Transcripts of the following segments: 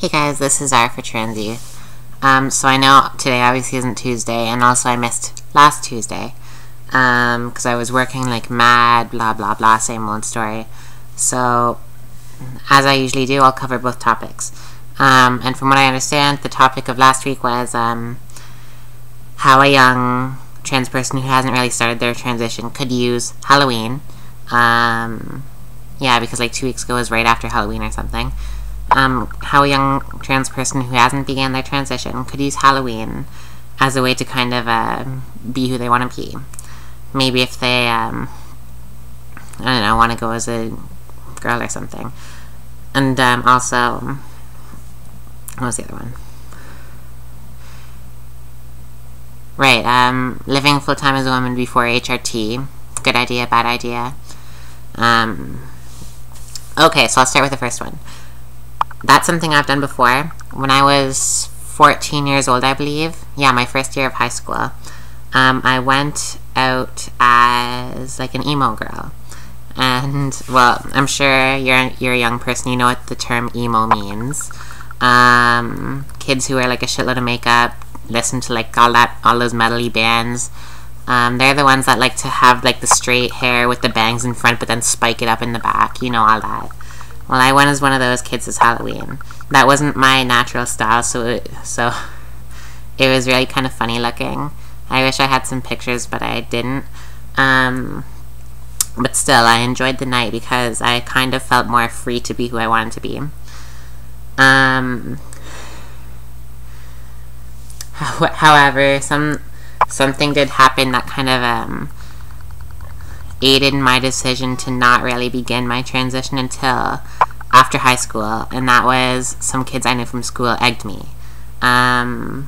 Hey guys, this is R for Transy. So I know today obviously isn't Tuesday, and also I missed last Tuesday, because I was working like mad, blah blah blah, same old story. So, as I usually do, I'll cover both topics. And from what I understand, the topic of last week was, how a young trans person who hasn't really started their transition could use Halloween. Yeah, because like 2 weeks ago was right after Halloween or something. How a young trans person who hasn't began their transition could use Halloween as a way to kind of be who they want to be. Maybe if they, I don't know, want to go as a girl or something. And also, what was the other one? Right, living full-time as a woman before HRT. Good idea, bad idea. Okay, so I'll start with the first one. That's something I've done before. When I was 14 years old, I believe. Yeah, my first year of high school. I went out as like an emo girl. And, well, I'm sure you're a young person, you know what the term emo means. Kids who wear like a shitload of makeup, listen to like all those metal-y bands. They're the ones that like to have like the straight hair with the bangs in front but then spike it up in the back, you know, all that. Well, I went as one of those kids as Halloween. That wasn't my natural style, so it was really kind of funny looking. I wish I had some pictures, but I didn't. But still, I enjoyed the night because I kind of felt more free to be who I wanted to be. However, something did happen that kind of aided my decision to not really begin my transition until after high school, and that was some kids I knew from school egged me. Yeah,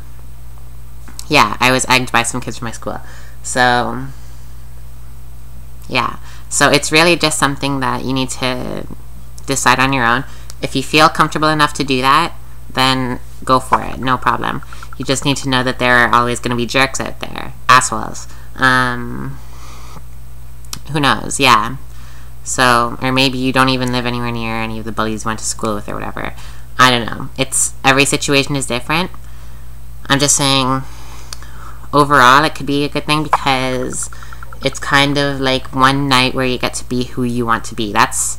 I was egged by some kids from my school. So, yeah. So it's really just something that you need to decide on your own. If you feel comfortable enough to do that, then go for it, no problem. You just need to know that there are always going to be jerks out there. Assholes. Who knows, yeah. So, or maybe you don't even live anywhere near any of the bullies you went to school with or whatever. I don't know. Every situation is different. I'm just saying, overall, it could be a good thing because it's kind of like one night where you get to be who you want to be. That's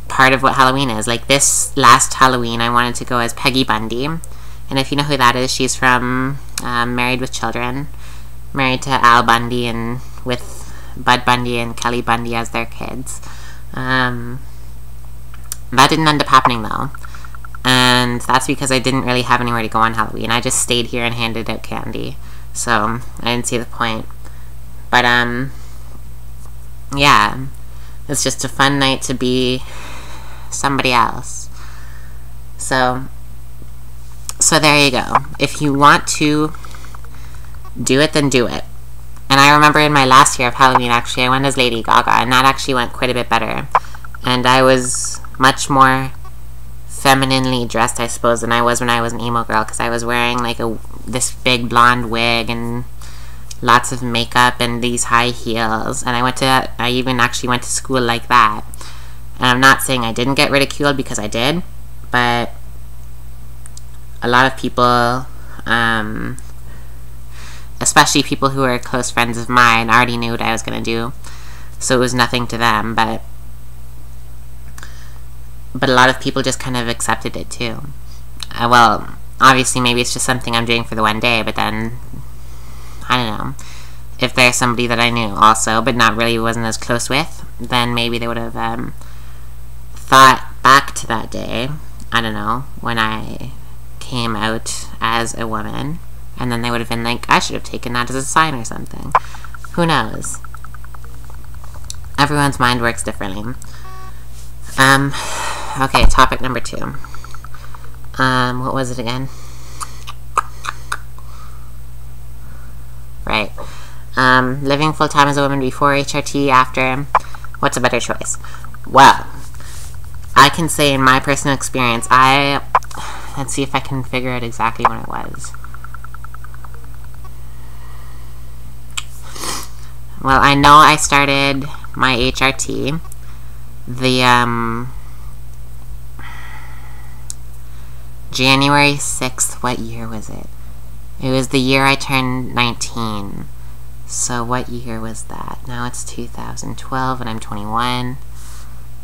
part of what Halloween is. Like this last Halloween, I wanted to go as Peggy Bundy. And if you know who that is, she's from Married with Children. Married to Al Bundy and with Bud Bundy and Kelly Bundy as their kids. That didn't end up happening though. And that's because I didn't really have anywhere to go on Halloween. I just stayed here and handed out candy. So, I didn't see the point. But, yeah. It's just a fun night to be somebody else. So there you go. If you want to do it, then do it. And I remember in my last year of Halloween, actually, I went as Lady Gaga, and that actually went quite a bit better. And I was much more femininely dressed, I suppose, than I was when I was an emo girl, because I was wearing, like, this big blonde wig and lots of makeup and these high heels. And I even actually went to school like that. And I'm not saying I didn't get ridiculed, because I did, but a lot of people, especially people who were close friends of mine, already knew what I was going to do, so it was nothing to them, but a lot of people just kind of accepted it too. Well, obviously maybe it's just something I'm doing for the one day, but then, I don't know, if there's somebody that I knew also, but not really wasn't as close with, then maybe they would have thought back to that day, I don't know, when I came out as a woman, and then they would have been like, I should have taken that as a sign or something. Who knows? Everyone's mind works differently. Okay, topic number 2. What was it again? Right. Living full-time as a woman before HRT, after. What's a better choice? Well, I can say in my personal experience, let's see if I can figure out exactly when it was. Well, I know I started my HRT January 6th, what year was it? It was the year I turned 19. So what year was that? Now it's 2012 and I'm 21.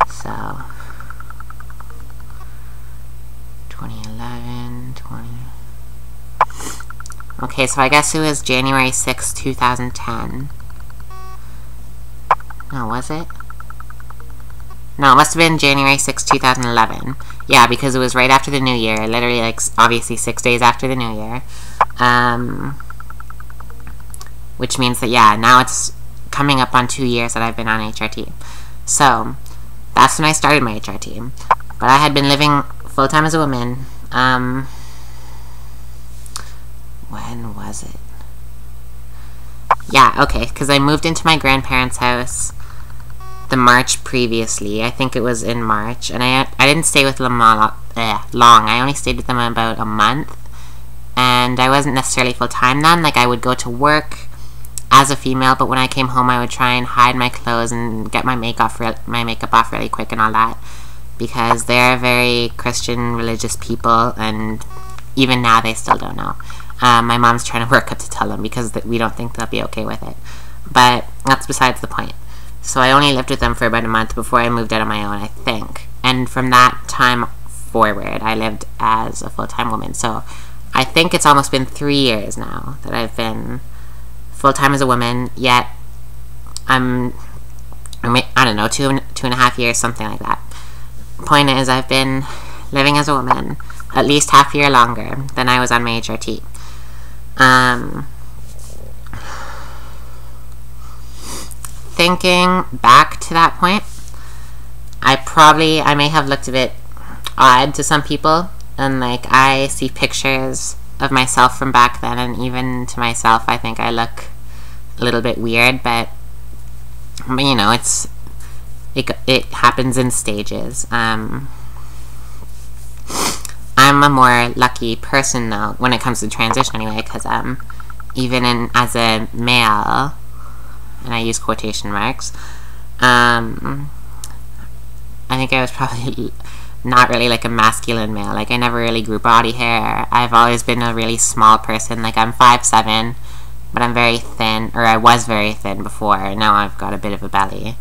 So 2011, 20. Okay, so I guess it was January 6th, 2010. No, was it? No, it must have been January 6th, 2011. Yeah, because it was right after the New Year. Literally, like, obviously 6 days after the New Year. Which means that, yeah, now it's coming up on 2 years that I've been on HRT. So, that's when I started my HRT. But I had been living full-time as a woman. When was it? Yeah, okay, because I moved into my grandparents' house the March previously. I think it was in March. And I didn't stay with them long. I only stayed with them about a month. And I wasn't necessarily full-time then. Like, I would go to work as a female, but when I came home, I would try and hide my clothes and get my makeup off really quick and all that. Because they're very Christian, religious people, and even now they still don't know. My mom's trying to work up to tell them because we don't think they'll be okay with it. But that's besides the point. So I only lived with them for about a month before I moved out on my own, I think. And from that time forward, I lived as a full-time woman. So I think it's almost been 3 years now that I've been full-time as a woman, yet I don't know, 2.5 years, something like that. Point is, I've been living as a woman at least half a year longer than I was on my HRT. Thinking back to that point, I may have looked a bit odd to some people, and like I see pictures of myself from back then, and even to myself I think I look a little bit weird, but you know, it happens in stages. I'm a more lucky person though when it comes to transition anyway, because even as a male, and I use quotation marks, I think I was probably not really like a masculine male. Like, I never really grew body hair. I've always been a really small person. Like, I'm 5'7", but I'm very thin, or I was very thin before. Now I've got a bit of a belly.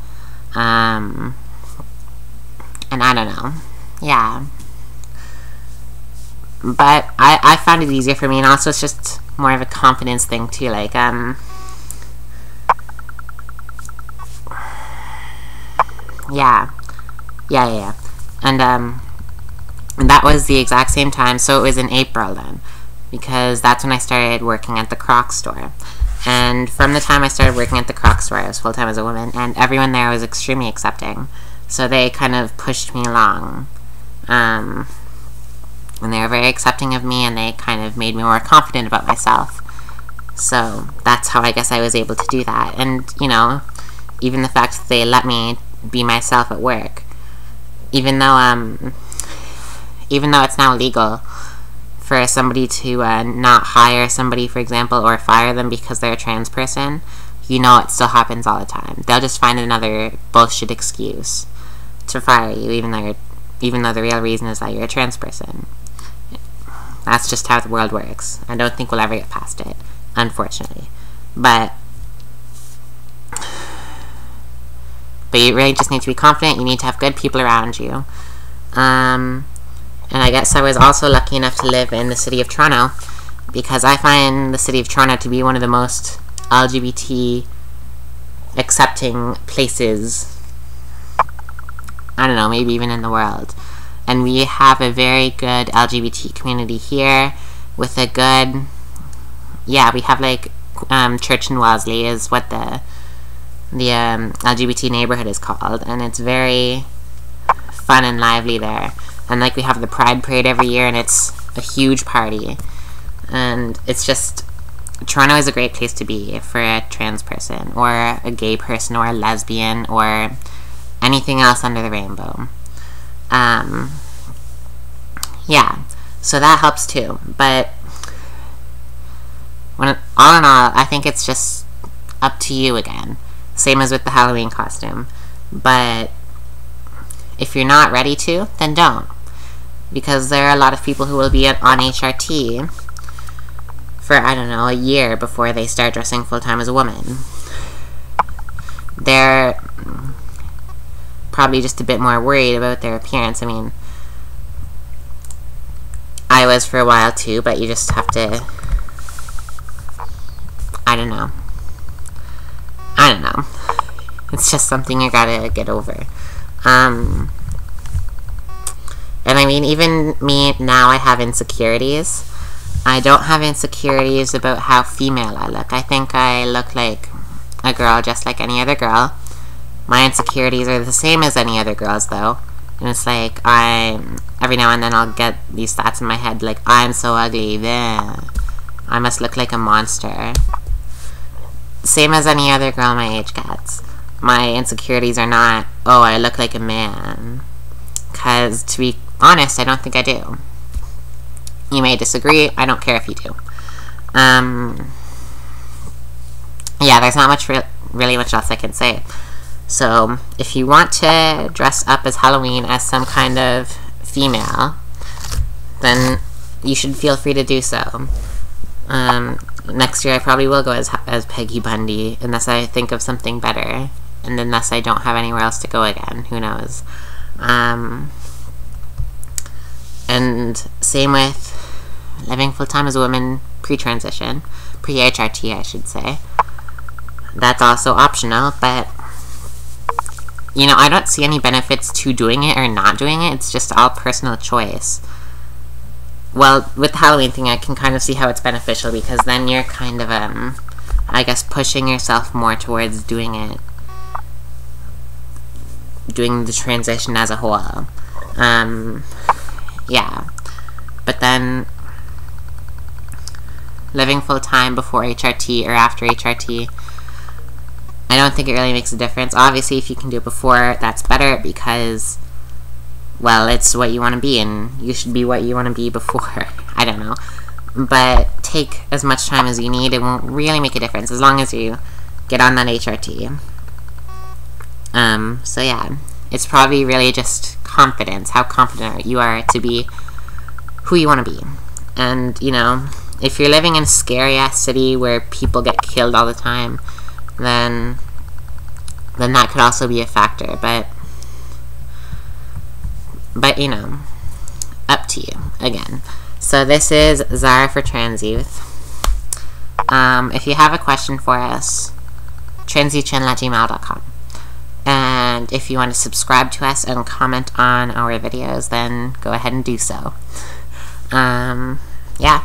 And I don't know. Yeah. But I found it easier for me, and also it's just more of a confidence thing too. Like, yeah. And that was the exact same time, so it was in April then, because that's when I started working at the Crocs store. And from the time I started working at the Crocs store, I was full-time as a woman, and everyone there was extremely accepting. So they kind of pushed me along. And they were very accepting of me, and they kind of made me more confident about myself. So that's how I guess I was able to do that. And, you know, even the fact that they let me be myself at work, even though it's now illegal for somebody to not hire somebody, for example, or fire them because they're a trans person, you know, it still happens all the time. They'll just find another bullshit excuse to fire you, even though the real reason is that you're a trans person. That's just how the world works. I don't think we'll ever get past it, unfortunately. But you really just need to be confident. You need to have good people around you. And I guess I was also lucky enough to live in the city of Toronto, because I find the city of Toronto to be one of the most LGBT accepting places, I don't know, maybe even in the world. And we have a very good LGBT community here, with a good, yeah, we have like Church in Wellesley is what the LGBT neighborhood is called, and it's very fun and lively there. And like, we have the Pride Parade every year, and it's a huge party. And it's just, Toronto is a great place to be for a trans person, or a gay person, or a lesbian, or anything else under the rainbow. Yeah, so that helps too. But all in all, I think it's just up to you again. Same as with the Halloween costume. But if you're not ready to, then don't. because there are a lot of people who will be on HRT for, I don't know, a year before they start dressing full-time as a woman. They're probably just a bit more worried about their appearance. I mean, I was for a while too, but you just have to, I don't know. It's just something you gotta get over. And I mean, even me now, I have insecurities. I don't have insecurities about how female I look. I think I look like a girl just like any other girl. My insecurities are the same as any other girls, though. And it's like, every now and then I'll get these thoughts in my head, like, I'm so ugly, bleh. I must look like a monster. Same as any other girl my age gets. My insecurities are not, oh, I look like a man. Because, to be honest, I don't think I do. You may disagree, I don't care if you do. Yeah, there's not really much else I can say. So, if you want to dress up as Halloween as some kind of female, then you should feel free to do so. Next year I probably will go as Peggy Bundy, unless I think of something better, and unless I don't have anywhere else to go again. Who knows? And same with living full-time as a woman pre-transition. Pre-HRT, I should say. That's also optional, but you know, I don't see any benefits to doing it or not doing it. It's just all personal choice. Well, with the Halloween thing, I can kind of see how it's beneficial, because then you're kind of, I guess, pushing yourself more towards doing the transition as a whole. Yeah. But then, living full-time before HRT or after HRT, I don't think it really makes a difference. Obviously, if you can do it before, that's better, because, well, it's what you want to be, and you should be what you want to be before. I don't know. But take as much time as you need. It won't really make a difference as long as you get on that HRT. So yeah, it's probably really just confidence, how confident you are to be who you want to be. And, you know, if you're living in a scary-ass city where people get killed all the time, then that could also be a factor, but you know, up to you, again. So this is Zara for Trans Youth. If you have a question for us, transyouthchannel@gmail.com. And if you want to subscribe to us and comment on our videos, then go ahead and do so. Yeah.